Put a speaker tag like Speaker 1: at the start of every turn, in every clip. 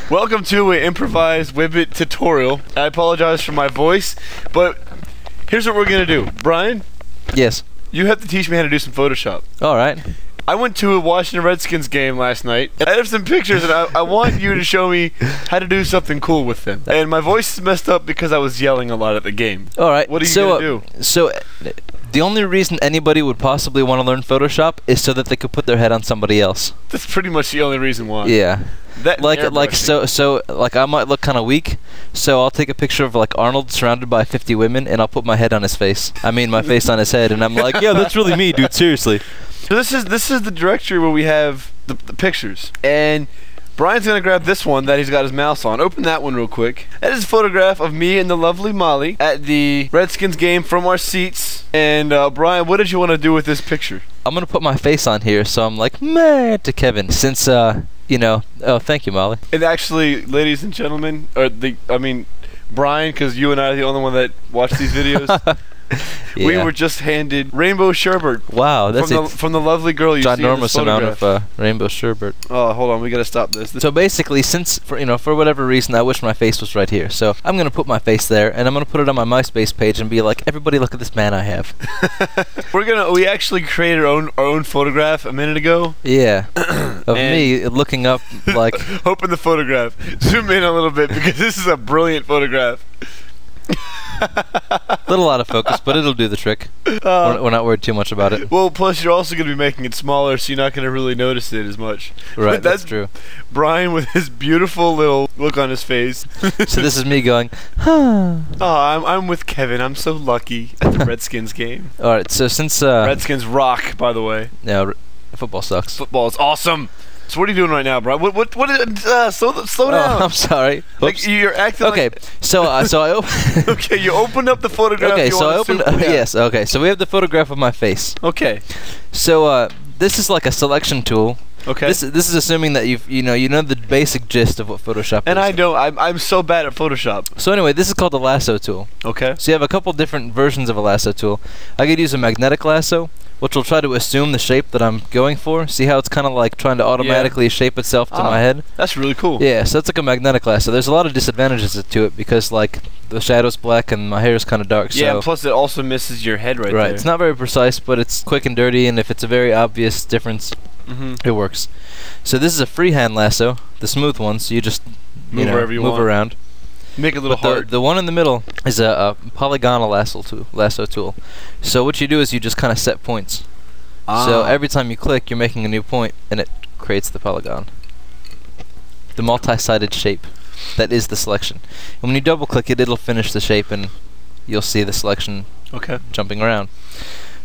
Speaker 1: Welcome to an improvised Whibbit tutorial. I apologize for my voice, but here's what we're gonna do. Brian?
Speaker 2: Yes.
Speaker 1: You have to teach me how to do some Photoshop.
Speaker 2: Alright.
Speaker 1: I went to a Washington Redskins game last night. I have some pictures, and I want you to show me how to do something cool with them. And my voice is messed up because I was yelling a lot at the game.
Speaker 2: Alright.
Speaker 1: What are you gonna do?
Speaker 2: So, the only reason anybody would possibly want to learn Photoshop is so that they could put their head on somebody else.
Speaker 1: That's pretty much the only reason why.
Speaker 2: Yeah.
Speaker 1: That
Speaker 2: like I might look kind of weak, so I'll take a picture of like Arnold surrounded by 50 women, and I'll put my head on his face. I mean, my face on his head, and I'm like, yeah, that's really me, dude. Seriously.
Speaker 1: So this is the directory where we have the pictures, and Brian's gonna grab this one that he's got his mouse on. Open that one real quick. That is a photograph of me and the lovely Molly at the Redskins game from our seats. And Brian, what did you want to do with this picture?
Speaker 2: I'm gonna put my face on here, so I'm like, meh, to Kevin, since you know. Oh, thank you, Molly.
Speaker 1: And actually, ladies and gentlemen, Brian, because you and I are the only one that watch these videos.
Speaker 2: Yeah.
Speaker 1: We were just handed rainbow sherbet.
Speaker 2: Wow, that's
Speaker 1: from the lovely girl you see in this
Speaker 2: ginormous amount
Speaker 1: photograph.
Speaker 2: of rainbow sherbet.
Speaker 1: Oh, hold on, we gotta stop this.
Speaker 2: So basically, since for whatever reason, I wish my face was right here. So I'm gonna put my face there, and I'm gonna put it on my MySpace page and be like, everybody, look at this man I have.
Speaker 1: We actually created our own photograph a minute ago.
Speaker 2: Yeah, of me looking up like.
Speaker 1: Open the photograph. Zoom in a little bit because this is a brilliant photograph.
Speaker 2: Little out of focus, but it'll do the trick. We're not worried too much about it.
Speaker 1: Well, plus you're also going to be making it smaller, so you're not going to really notice it as much.
Speaker 2: Right, that's true.
Speaker 1: Brian with his beautiful little look on his face.
Speaker 2: So this is me going, huh.
Speaker 1: Oh, I'm with Kevin. I'm so lucky at the Redskins game.
Speaker 2: All right, so since
Speaker 1: Redskins rock, by the way.
Speaker 2: Yeah, football sucks.
Speaker 1: Football is awesome. So what are you doing right now, Brian? Slow down.
Speaker 2: I'm sorry.
Speaker 1: Like you're acting.
Speaker 2: Okay,
Speaker 1: like
Speaker 2: so I opened.
Speaker 1: Okay, you opened up the photograph.
Speaker 2: Okay, so I opened. Yes. Okay, so we have the photograph of my face.
Speaker 1: Okay.
Speaker 2: So this is like a selection tool.
Speaker 1: Okay.
Speaker 2: This is assuming that you know the basic gist of what Photoshop is.
Speaker 1: And I don't. I'm so bad at Photoshop.
Speaker 2: So anyway, this is called the lasso tool.
Speaker 1: Okay.
Speaker 2: So you have a couple different versions of a lasso tool. I could use a magnetic lasso, which will try to assume the shape that I'm going for. See how it's kind of like trying to automatically shape itself to my head?
Speaker 1: That's really cool.
Speaker 2: Yeah, so it's like a magnetic lasso. There's a lot of disadvantages to it because like the shadow's black and my hair is kind of dark.
Speaker 1: Yeah,
Speaker 2: so
Speaker 1: plus it also misses your head right there.
Speaker 2: Right, it's not very precise, but it's quick and dirty, and if it's a very obvious difference, it works. So this is a freehand lasso, the smooth one, so you just
Speaker 1: move wherever you want.
Speaker 2: Around.
Speaker 1: Make it a little hard.
Speaker 2: The one in the middle is a polygonal lasso tool. So what you do is you just kind of set points. So every time you click, you're making a new point, and it creates the polygon. The multi-sided shape. That is the selection. And when you double-click it, it'll finish the shape, and you'll see the selection jumping around.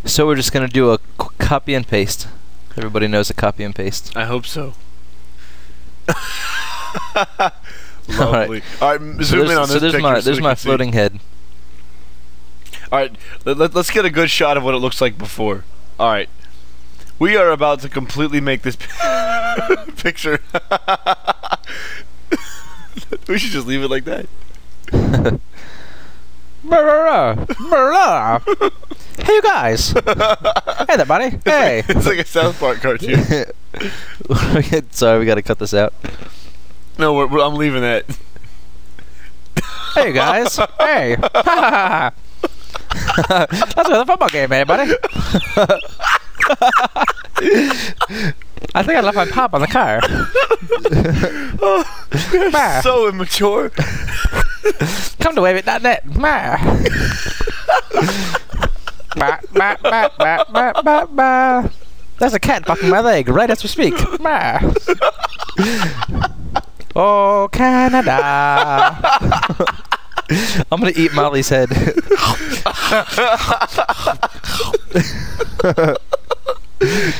Speaker 2: So we're just going to do a copy and paste. Everybody knows a copy and paste.
Speaker 1: I hope so. Lovely. All right, zoom in on this picture.
Speaker 2: So there's my floating head.
Speaker 1: All right, let's get a good shot of what it looks like before. All right. We are about to completely make this picture. We should just leave it like that.
Speaker 2: Hey, you guys. Hey there, buddy. Hey.
Speaker 1: It's like a South Park cartoon.
Speaker 2: Sorry, we got to cut this out.
Speaker 1: No, I'm leaving that.
Speaker 2: Hey, you guys. Hey. Let's go to the football game, man, buddy. I think I left my pop on the car.
Speaker 1: You're so immature.
Speaker 2: Come to waveit.net. There's a cat bucking my leg right as we speak. Oh, Canada. I'm gonna eat Molly's head.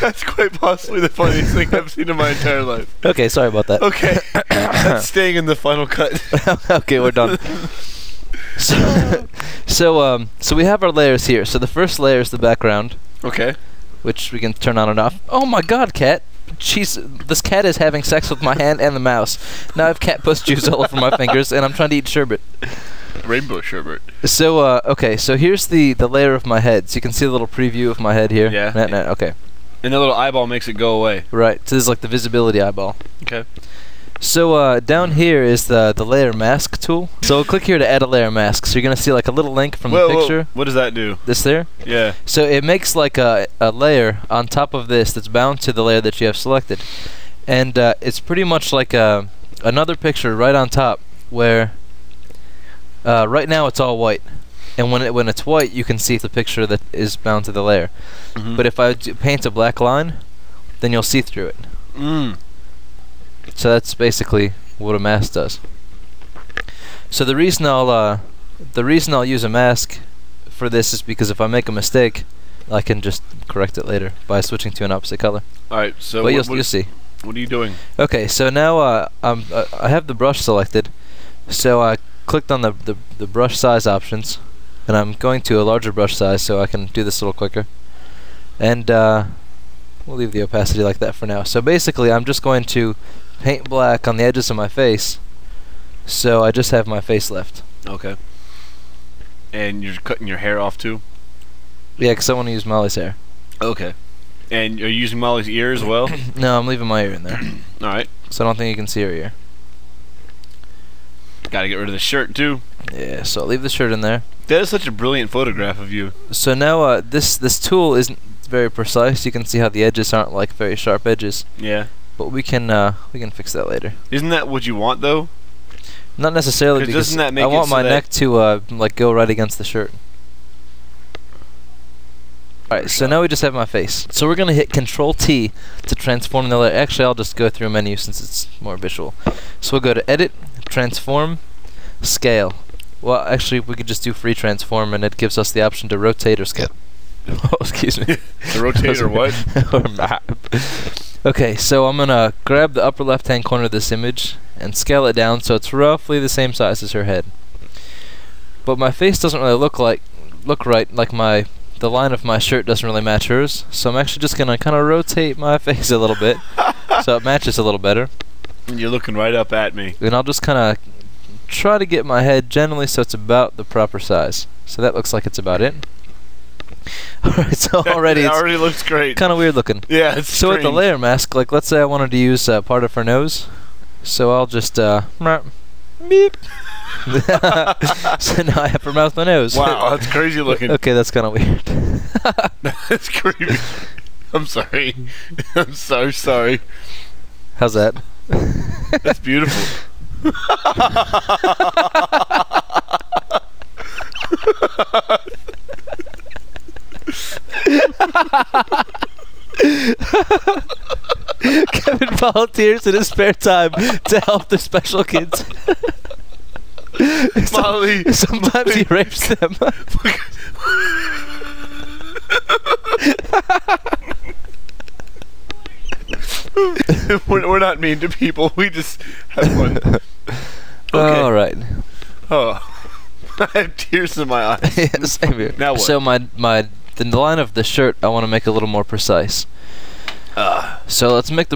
Speaker 1: That's quite possibly the funniest thing I've seen in my entire life.
Speaker 2: Okay, sorry about that.
Speaker 1: Okay, that's staying in the final cut.
Speaker 2: Okay, we're done. So we have our layers here. So the first layer is the background.
Speaker 1: Okay.
Speaker 2: Which we can turn on and off. Oh my God, cat! This cat is having sex with my hand and the mouse. Now I have cat puss juice all over my fingers, and I'm trying to eat sherbet.
Speaker 1: Rainbow sherbet.
Speaker 2: So okay, so here's the layer of my head. So you can see a little preview of my head here.
Speaker 1: Yeah.
Speaker 2: Okay.
Speaker 1: And the little eyeball makes it go away.
Speaker 2: Right. So this is like the visibility eyeball.
Speaker 1: Okay.
Speaker 2: So down here is the layer mask tool. So we'll click here to add a layer mask. So you're gonna see like a little link from the picture.
Speaker 1: What does that do?
Speaker 2: This there?
Speaker 1: Yeah.
Speaker 2: So it makes like a layer on top of this that's bound to the layer that you have selected. And it's pretty much like another picture right on top where right now it's all white. And when it's white, you can see the picture that is bound to the layer. But if I paint a black line, then you'll see through it. So that's basically what a mask does. So the reason I'll use a mask for this is because if I make a mistake, I can just correct it later by switching to an opposite color.
Speaker 1: All right. So
Speaker 2: but you'll see.
Speaker 1: What are you doing?
Speaker 2: Okay. So now I have the brush selected. So I clicked on the brush size options, and I'm going to a larger brush size so I can do this a little quicker. And we'll leave the opacity like that for now. So basically, I'm just going to paint black on the edges of my face, so I just have my face left.
Speaker 1: Okay. And you're cutting your hair off too?
Speaker 2: Yeah, because I want to use Molly's hair.
Speaker 1: Okay. And you're using Molly's ear as well?
Speaker 2: No, I'm leaving my ear in there.
Speaker 1: Alright.
Speaker 2: So I don't think you can see her ear.
Speaker 1: Gotta get rid of the shirt too.
Speaker 2: Yeah, so I'll leave the shirt in there.
Speaker 1: That is such a brilliant photograph of you.
Speaker 2: So now this tool isn't very precise. You can see how the edges aren't like very sharp edges.
Speaker 1: Yeah.
Speaker 2: But we can fix that later.
Speaker 1: Isn't that what you want though?
Speaker 2: Not necessarily, because
Speaker 1: doesn't that make
Speaker 2: I want
Speaker 1: it so
Speaker 2: my
Speaker 1: that
Speaker 2: neck to like go right against the shirt. Alright, so now we just have my face. So we're gonna hit Control T to transform the layer. Actually, I'll just go through a menu since it's more visual. So we'll go to Edit, Transform, Scale. Well, actually, we could just do Free Transform, and it gives us the option to rotate or scale. Oh, excuse me.
Speaker 1: To rotate or what?
Speaker 2: Or map. Okay, so I'm gonna grab the upper left-hand corner of this image and scale it down so it's roughly the same size as her head. But my face doesn't really look right. Like the line of my shirt doesn't really match hers. So I'm actually just gonna kind of rotate my face a little bit so it matches a little better.
Speaker 1: You're looking right up at me.
Speaker 2: And I'll just kind of try to get my head generally so it's about the proper size. So that looks like it's about it. Alright, so already
Speaker 1: it
Speaker 2: it's
Speaker 1: already looks great.
Speaker 2: kind of weird looking.
Speaker 1: Yeah, it's
Speaker 2: so with the layer mask, like let's say I wanted to use part of her nose, so I'll just beep. So now I have her mouth, my nose.
Speaker 1: Wow, that's crazy looking.
Speaker 2: Okay, that's kind of weird.
Speaker 1: That's creepy. I'm sorry. I'm so sorry.
Speaker 2: How's that?
Speaker 1: That's beautiful.
Speaker 2: Kevin volunteers in his spare time to help the special kids.
Speaker 1: Molly.
Speaker 2: Sometimes he rapes them.
Speaker 1: We're not mean to people. We just have fun. Okay.
Speaker 2: All right.
Speaker 1: Oh, I have tears in my eyes.
Speaker 2: Yeah, same here.
Speaker 1: Now what?
Speaker 2: So the line of the shirt I want to make a little more precise. So let's make the